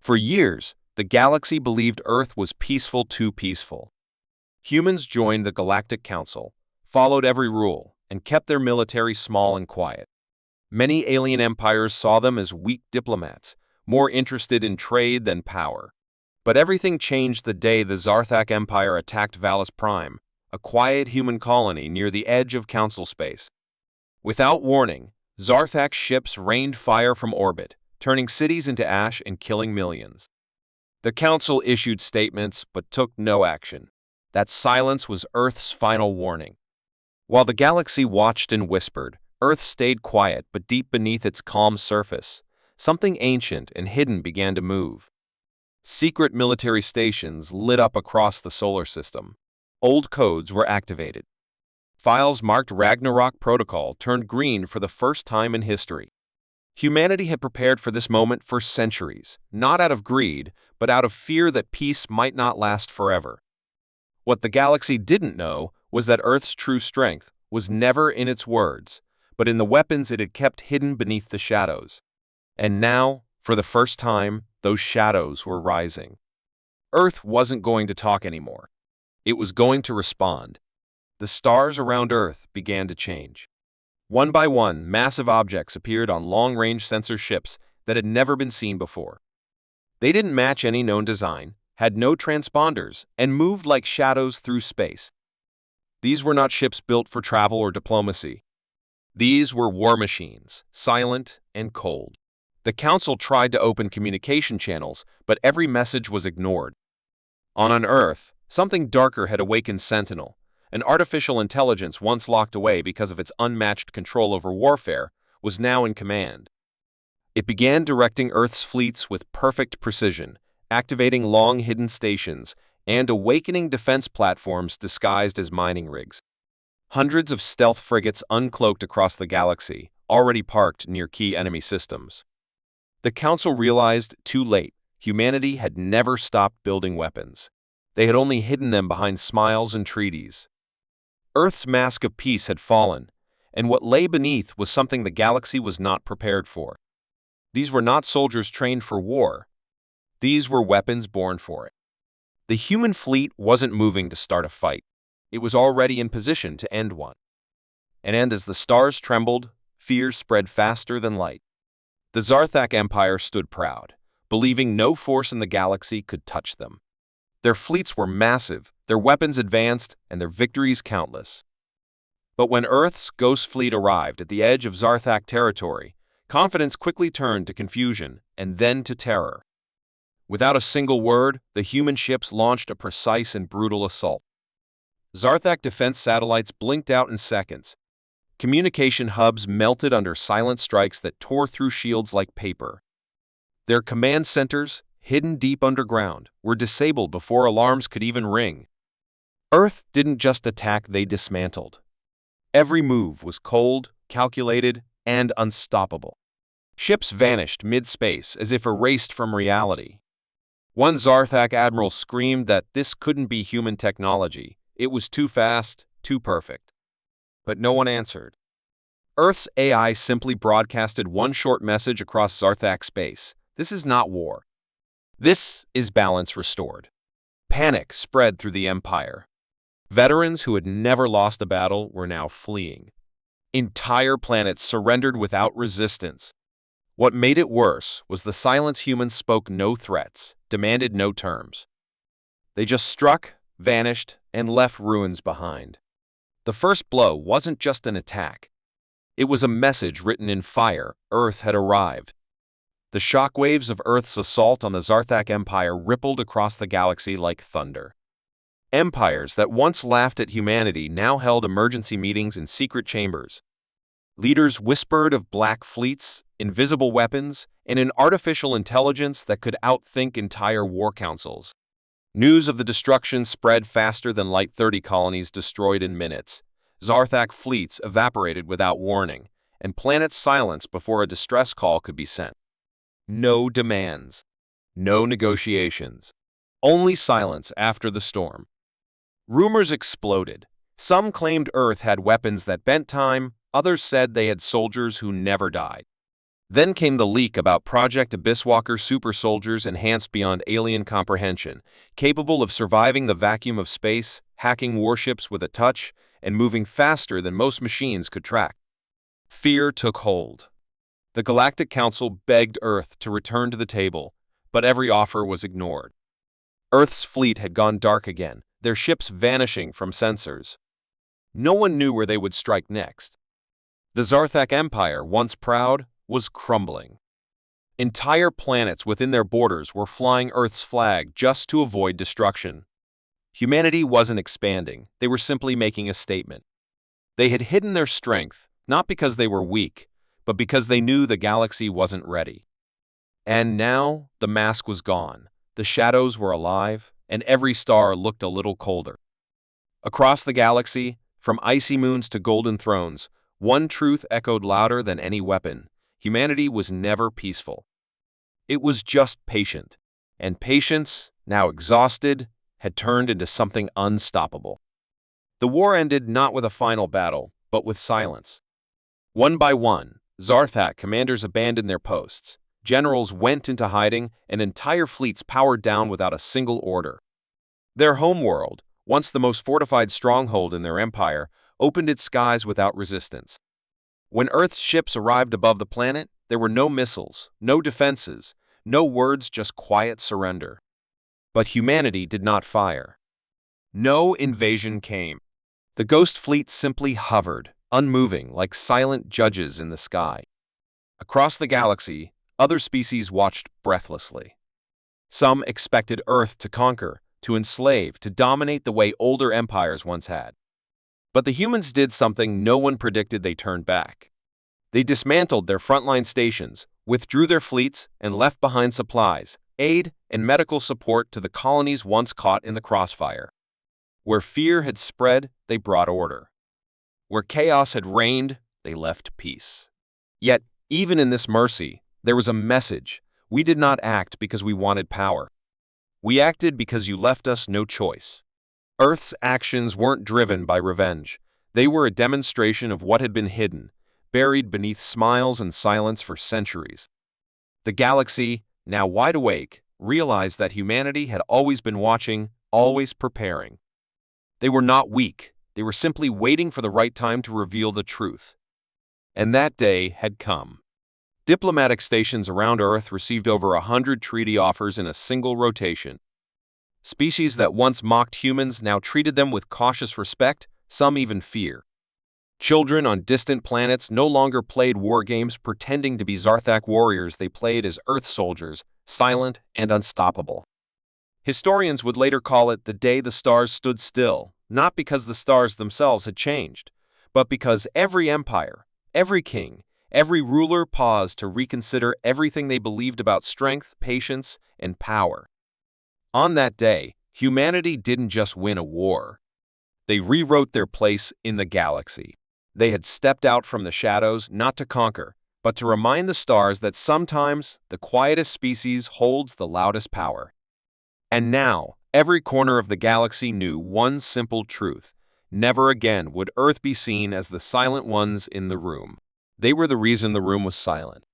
For years, the galaxy believed Earth was peaceful too peaceful. Humans joined the Galactic Council, followed every rule, and kept their military small and quiet. Many alien empires saw them as weak diplomats, more interested in trade than power. But everything changed the day the Zarthak Empire attacked Valus Prime, a quiet human colony near the edge of Council space. Without warning, Zarthak ships rained fire from orbit, turning cities into ash and killing millions. The Council issued statements but took no action. That silence was Earth's final warning. While the galaxy watched and whispered, Earth stayed quiet, but deep beneath its calm surface, something ancient and hidden began to move. Secret military stations lit up across the solar system. Old codes were activated. Files marked Ragnarok Protocol turned green for the first time in history. Humanity had prepared for this moment for centuries, not out of greed, but out of fear that peace might not last forever. What the galaxy didn't know was that Earth's true strength was never in its words, but in the weapons it had kept hidden beneath the shadows. And now, for the first time, those shadows were rising. Earth wasn't going to talk anymore. It was going to respond. The stars around Earth began to change. One by one, massive objects appeared on long-range sensor ships that had never been seen before. They didn't match any known design, had no transponders, and moved like shadows through space. These were not ships built for travel or diplomacy. These were war machines, silent and cold. The Council tried to open communication channels, but every message was ignored. On Earth, something darker had awakened Sentinel. An artificial intelligence once locked away because of its unmatched control over warfare was now in command. It began directing Earth's fleets with perfect precision, activating long-hidden stations and awakening defense platforms disguised as mining rigs. Hundreds of stealth frigates uncloaked across the galaxy, already parked near key enemy systems. The Council realized too late humanity had never stopped building weapons. They had only hidden them behind smiles and treaties. Earth's mask of peace had fallen, and what lay beneath was something the galaxy was not prepared for. These were not soldiers trained for war. These were weapons born for it. The human fleet wasn't moving to start a fight. It was already in position to end one. And as the stars trembled, fear spread faster than light. The Zarthak Empire stood proud, believing no force in the galaxy could touch them. Their fleets were massive, their weapons advanced, and their victories countless. But when Earth's Ghost Fleet arrived at the edge of Zarthak territory, confidence quickly turned to confusion and then to terror. Without a single word, the human ships launched a precise and brutal assault. Zarthak defense satellites blinked out in seconds. Communication hubs melted under silent strikes that tore through shields like paper. Their command centers, hidden deep underground, were disabled before alarms could even ring. Earth didn't just attack, they dismantled. Every move was cold, calculated, and unstoppable. Ships vanished mid-space as if erased from reality. One Zarthak admiral screamed that this couldn't be human technology. It was too fast, too perfect. But no one answered. Earth's AI simply broadcasted one short message across Zarthak space. This is not war. This is balance restored. Panic spread through the Empire. Veterans who had never lost a battle were now fleeing. Entire planets surrendered without resistance. What made it worse was the silence. Humans spoke no threats, demanded no terms. They just struck, vanished, and left ruins behind. The first blow wasn't just an attack. It was a message written in fire. Earth had arrived. The shockwaves of Earth's assault on the Zarthak Empire rippled across the galaxy like thunder. Empires that once laughed at humanity now held emergency meetings in secret chambers. Leaders whispered of black fleets, invisible weapons, and an artificial intelligence that could outthink entire war councils. News of the destruction spread faster than light. 30 colonies destroyed in minutes. Zarthak fleets evaporated without warning, and planets silenced before a distress call could be sent. No demands. No negotiations. Only silence after the storm. Rumors exploded. Some claimed Earth had weapons that bent time, others said they had soldiers who never died. Then came the leak about Project Abysswalker super soldiers enhanced beyond alien comprehension, capable of surviving the vacuum of space, hacking warships with a touch, and moving faster than most machines could track. Fear took hold. The Galactic Council begged Earth to return to the table, but every offer was ignored. Earth's fleet had gone dark again, their ships vanishing from sensors. No one knew where they would strike next. The Zarthak Empire, once proud, was crumbling. Entire planets within their borders were flying Earth's flag just to avoid destruction. Humanity wasn't expanding, they were simply making a statement. They had hidden their strength, not because they were weak, but because they knew the galaxy wasn't ready. And now, the mask was gone, the shadows were alive, and every star looked a little colder. Across the galaxy, from icy moons to golden thrones, one truth echoed louder than any weapon: humanity was never peaceful. It was just patient, and patience, now exhausted, had turned into something unstoppable. The war ended not with a final battle, but with silence. One by one, Zarthak commanders abandoned their posts, generals went into hiding, and entire fleets powered down without a single order. Their homeworld, once the most fortified stronghold in their empire, opened its skies without resistance. When Earth's ships arrived above the planet, there were no missiles, no defenses, no words, just quiet surrender. But humanity did not fire. No invasion came. The ghost fleet simply hovered, unmoving, like silent judges in the sky. Across the galaxy, other species watched breathlessly. Some expected Earth to conquer, to enslave, to dominate the way older empires once had. But the humans did something no one predicted. They turned back. They dismantled their frontline stations, withdrew their fleets, and left behind supplies, aid, and medical support to the colonies once caught in the crossfire. Where fear had spread, they brought order. Where chaos had reigned, they left peace. Yet, even in this mercy, there was a message. We did not act because we wanted power. We acted because you left us no choice. Earth's actions weren't driven by revenge. They were a demonstration of what had been hidden, buried beneath smiles and silence for centuries. The galaxy, now wide awake, realized that humanity had always been watching, always preparing. They were not weak. They were simply waiting for the right time to reveal the truth. And that day had come. Diplomatic stations around Earth received over 100 treaty offers in a single rotation. Species that once mocked humans now treated them with cautious respect, some even fear. Children on distant planets no longer played war games pretending to be Zarthak warriors. They played as Earth soldiers, silent and unstoppable. Historians would later call it the day the stars stood still, not because the stars themselves had changed, but because every empire, every king, every ruler paused to reconsider everything they believed about strength, patience, and power. On that day, humanity didn't just win a war. They rewrote their place in the galaxy. They had stepped out from the shadows not to conquer, but to remind the stars that sometimes the quietest species holds the loudest power. And now, every corner of the galaxy knew one simple truth: never again would Earth be seen as the silent ones in the room. They were the reason the room was silent.